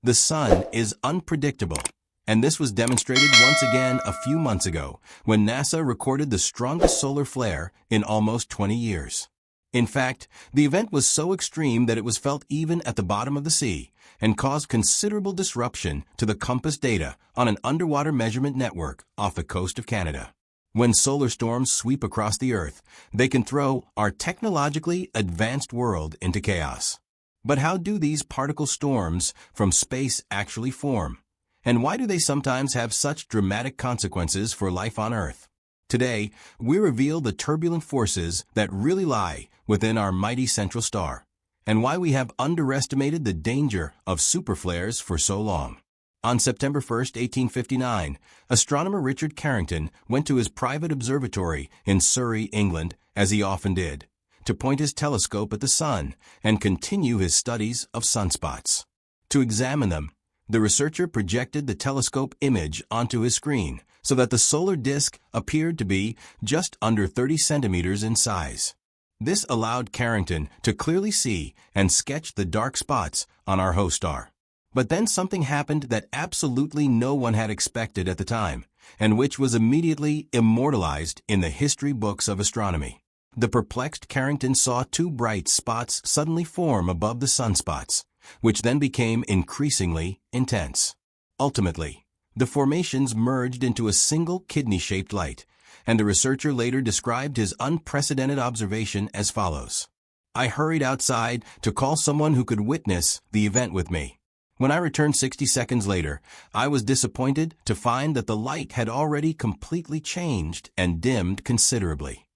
The sun is unpredictable, and this was demonstrated once again a few months ago when NASA recorded the strongest solar flare in almost 20 years. In fact, the event was so extreme that it was felt even at the bottom of the sea and caused considerable disruption to the compass data on an underwater measurement network off the coast of Canada. When solar storms sweep across the Earth, they can throw our technologically advanced world into chaos. But how do these particle storms from space actually form? And why do they sometimes have such dramatic consequences for life on Earth? Today, we reveal the turbulent forces that really lie within our mighty central star, and why we have underestimated the danger of superflares for so long. On September 1, 1859, astronomer Richard Carrington went to his private observatory in Surrey, England, as he often did, to point his telescope at the sun and continue his studies of sunspots. To examine them, the researcher projected the telescope image onto his screen so that the solar disk appeared to be just under 30 centimeters in size. This allowed Carrington to clearly see and sketch the dark spots on our host star. But then something happened that absolutely no one had expected at the time, and which was immediately immortalized in the history books of astronomy. The perplexed Carrington saw two bright spots suddenly form above the sunspots, which then became increasingly intense. Ultimately, the formations merged into a single kidney-shaped light, and the researcher later described his unprecedented observation as follows. "I hurried outside to call someone who could witness the event with me. When I returned 60 seconds later, I was disappointed to find that the light had already completely changed and dimmed considerably."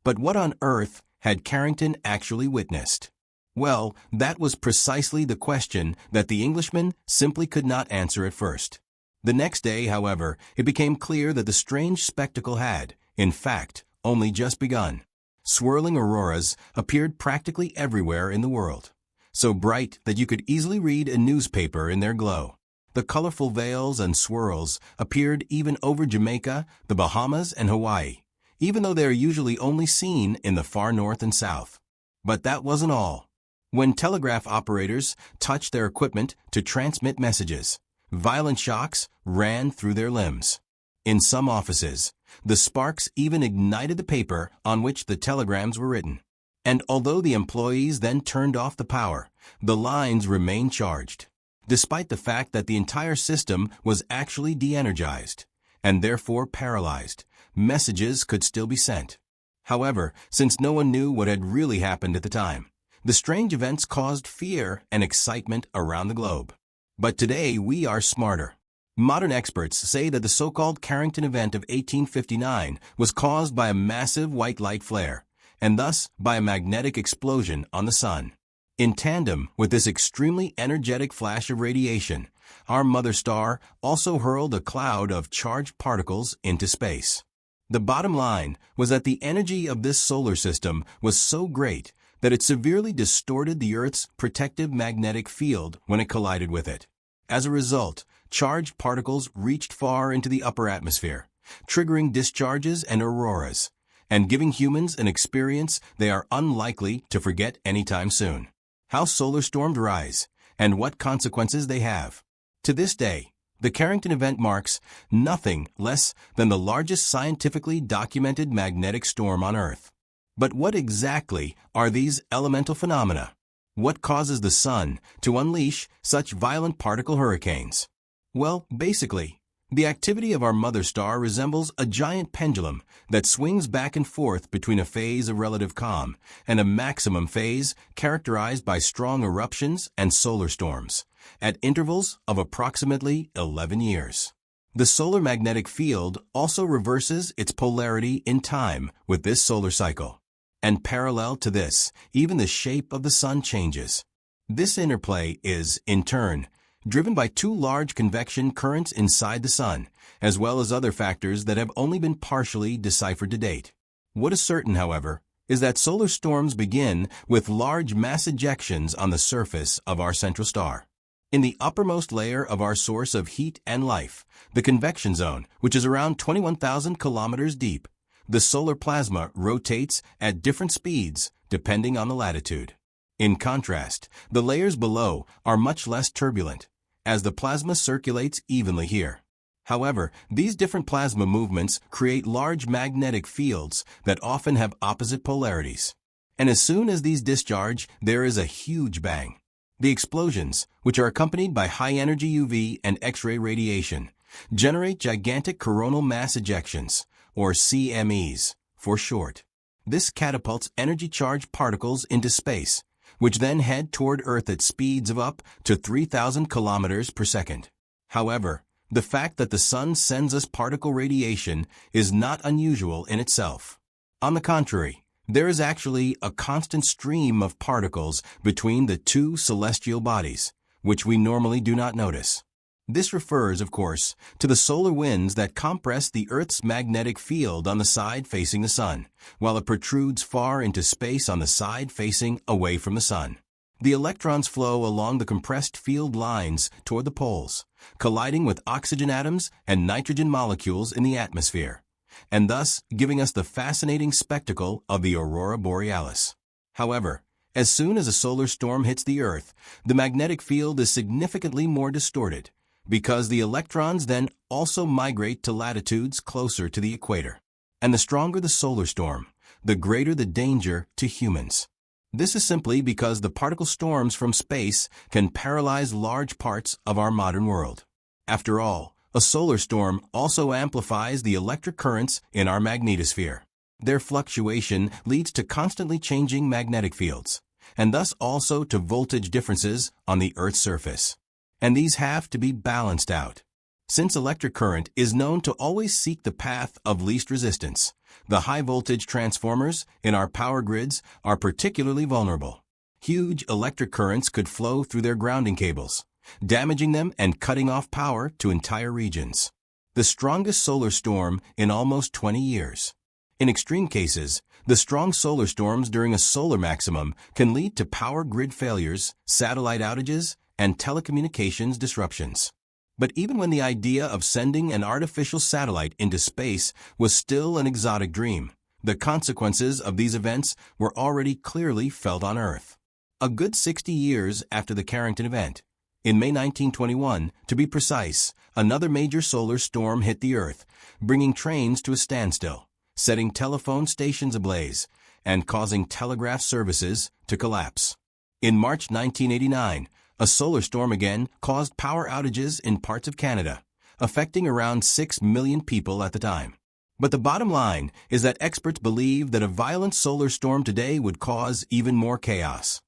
But what on earth had Carrington actually witnessed? Well, that was precisely the question that the Englishman simply could not answer at first. The next day, however, it became clear that the strange spectacle had, in fact, only just begun. Swirling auroras appeared practically everywhere in the world, so bright that you could easily read a newspaper in their glow. The colorful veils and swirls appeared even over Jamaica, the Bahamas, and Hawaii, even though they are usually only seen in the far north and south. But that wasn't all. When telegraph operators touched their equipment to transmit messages, violent shocks ran through their limbs. In some offices, the sparks even ignited the paper on which the telegrams were written. And although the employees then turned off the power, the lines remained charged, despite the fact that the entire system was actually de-energized, and therefore paralyzed. Messages could still be sent. However, since no one knew what had really happened at the time, the strange events caused fear and excitement around the globe. But today we are smarter. Modern experts say that the so-called Carrington event of 1859 was caused by a massive white light flare, and thus by a magnetic explosion on the sun. In tandem with this extremely energetic flash of radiation, our mother star also hurled a cloud of charged particles into space. The bottom line was that the energy of this solar system was so great that it severely distorted the Earth's protective magnetic field when it collided with it. As a result, charged particles reached far into the upper atmosphere, triggering discharges and auroras, and giving humans an experience they are unlikely to forget anytime soon. How solar storms rise, and what consequences they have. To this day, the Carrington event marks nothing less than the largest scientifically documented magnetic storm on Earth. But what exactly are these elemental phenomena? What causes the sun to unleash such violent particle hurricanes? Well, basically, the activity of our mother star resembles a giant pendulum that swings back and forth between a phase of relative calm and a maximum phase characterized by strong eruptions and solar storms, at intervals of approximately 11 years. The solar magnetic field also reverses its polarity in time with this solar cycle. And parallel to this, even the shape of the sun changes. This interplay is, in turn, driven by two large convection currents inside the sun, as well as other factors that have only been partially deciphered to date. What is certain, however, is that solar storms begin with large mass ejections on the surface of our central star. In the uppermost layer of our source of heat and life, the convection zone, which is around 21,000 kilometers deep, the solar plasma rotates at different speeds depending on the latitude. In contrast, the layers below are much less turbulent, as the plasma circulates evenly here. However, these different plasma movements create large magnetic fields that often have opposite polarities. And as soon as these discharge, there is a huge bang. The explosions, which are accompanied by high-energy UV and X-ray radiation, generate gigantic coronal mass ejections, or CMEs, for short. This catapults energy-charged particles into space, which then head toward Earth at speeds of up to 3,000 kilometers per second. However, the fact that the sun sends us particle radiation is not unusual in itself. On the contrary, there is actually a constant stream of particles between the two celestial bodies, which we normally do not notice. This refers, of course, to the solar winds that compress the Earth's magnetic field on the side facing the sun, while it protrudes far into space on the side facing away from the sun. The electrons flow along the compressed field lines toward the poles, colliding with oxygen atoms and nitrogen molecules in the atmosphere, and thus giving us the fascinating spectacle of the aurora borealis. However, as soon as a solar storm hits the Earth, the magnetic field is significantly more distorted, because the electrons then also migrate to latitudes closer to the equator. And the stronger the solar storm, the greater the danger to humans. This is simply because the particle storms from space can paralyze large parts of our modern world. After all, a solar storm also amplifies the electric currents in our magnetosphere. Their fluctuation leads to constantly changing magnetic fields, and thus also to voltage differences on the Earth's surface. And these have to be balanced out. Since electric current is known to always seek the path of least resistance, the high-voltage transformers in our power grids are particularly vulnerable. Huge electric currents could flow through their grounding cables, damaging them and cutting off power to entire regions. The strongest solar storm in almost 20 years. In extreme cases, the strong solar storms during a solar maximum can lead to power grid failures, satellite outages, and telecommunications disruptions. But even when the idea of sending an artificial satellite into space was still an exotic dream, the consequences of these events were already clearly felt on Earth. A good 60 years after the Carrington event, in May 1921, to be precise, another major solar storm hit the Earth, bringing trains to a standstill, setting telephone stations ablaze, and causing telegraph services to collapse. In March 1989, a solar storm again caused power outages in parts of Canada, affecting around 6 million people at the time. But the bottom line is that experts believe that a violent solar storm today would cause even more chaos.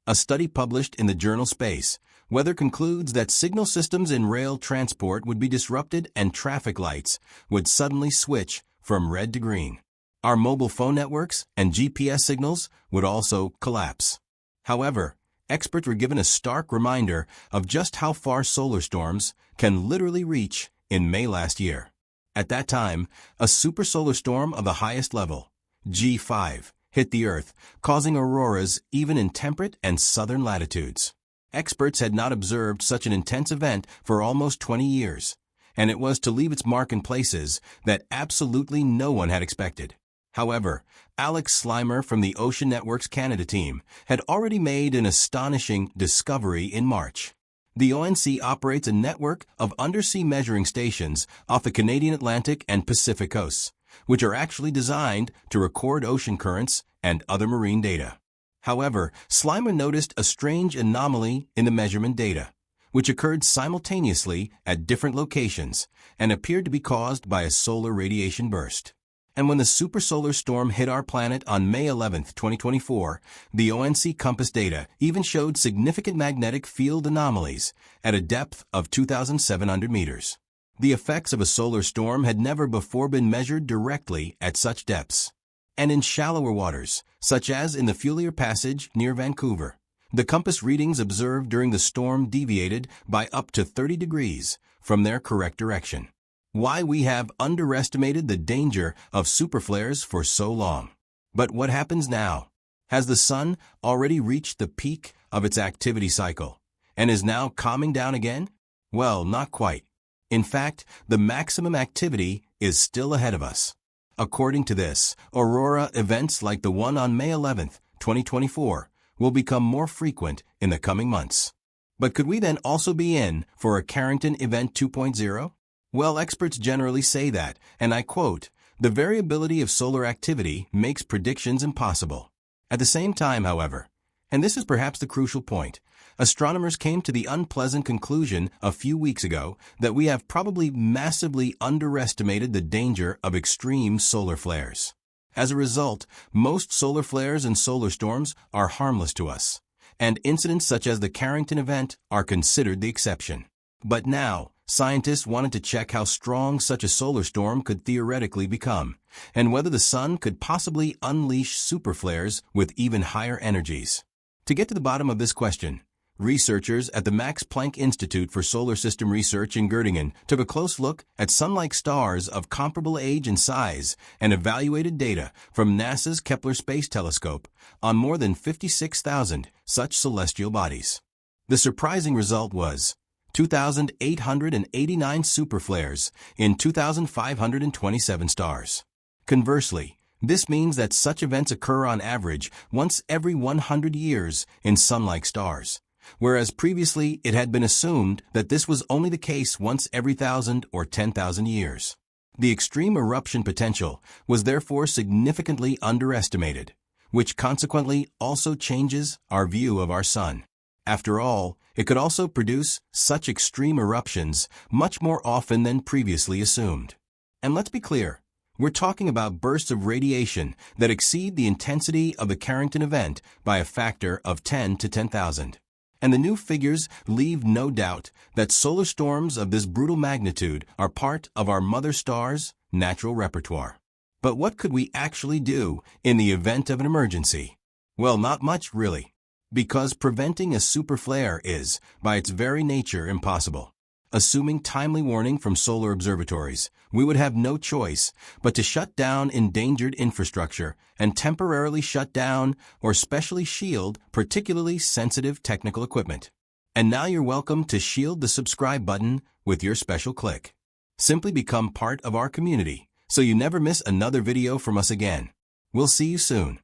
A study published in the journal Space Weather concludes that signal systems in rail transport would be disrupted and traffic lights would suddenly switch from red to green. Our mobile phone networks and GPS signals would also collapse. However, experts were given a stark reminder of just how far solar storms can literally reach in May last year. At that time, a supersolar storm of the highest level, G5, hit the Earth, causing auroras even in temperate and southern latitudes. Experts had not observed such an intense event for almost 20 years, and it was to leave its mark in places that absolutely no one had expected. However, Alex Slimer from the Ocean Network's Canada team had already made an astonishing discovery in March. The ONC operates a network of undersea measuring stations off the Canadian Atlantic and Pacific coasts, which are actually designed to record ocean currents and other marine data. However, Slimer noticed a strange anomaly in the measurement data, which occurred simultaneously at different locations and appeared to be caused by a solar radiation burst. And when the supersolar storm hit our planet on May 11, 2024, the ONC compass data even showed significant magnetic field anomalies at a depth of 2,700 meters. The effects of a solar storm had never before been measured directly at such depths. And in shallower waters, such as in the Feulier Passage near Vancouver, the compass readings observed during the storm deviated by up to 30 degrees from their correct direction. Why we have underestimated the danger of superflares for so long. But what happens now? Has the sun already reached the peak of its activity cycle and is now calming down again? Well, not quite. In fact, the maximum activity is still ahead of us. According to this, aurora events like the one on May 11, 2024, will become more frequent in the coming months. But could we then also be in for a Carrington Event 2.0? Well, experts generally say that, and I quote, "The variability of solar activity makes predictions impossible." At the same time, however, and this is perhaps the crucial point, astronomers came to the unpleasant conclusion a few weeks ago that we have probably massively underestimated the danger of extreme solar flares. As a result, most solar flares and solar storms are harmless to us, and incidents such as the Carrington event are considered the exception. But now, scientists wanted to check how strong such a solar storm could theoretically become, and whether the sun could possibly unleash superflares with even higher energies. To get to the bottom of this question, researchers at the Max Planck Institute for Solar System Research in Göttingen took a close look at sun-like stars of comparable age and size and evaluated data from NASA's Kepler Space Telescope on more than 56,000 such celestial bodies. The surprising result was 2,889 superflares in 2,527 stars. Conversely, this means that such events occur on average once every 100 years in sun-like stars, whereas previously it had been assumed that this was only the case once every 1,000 or 10,000 years. The extreme eruption potential was therefore significantly underestimated, which consequently also changes our view of our sun. After all, it could also produce such extreme eruptions much more often than previously assumed. And let's be clear, we're talking about bursts of radiation that exceed the intensity of the Carrington event by a factor of 10 to 10,000. And the new figures leave no doubt that solar storms of this brutal magnitude are part of our mother star's natural repertoire. But what could we actually do in the event of an emergency? Well, not much really, because preventing a superflare is, by its very nature, impossible. Assuming timely warning from solar observatories, we would have no choice but to shut down endangered infrastructure and temporarily shut down or specially shield particularly sensitive technical equipment. And now you're welcome to shield the subscribe button with your special click. Simply become part of our community so you never miss another video from us again. We'll see you soon.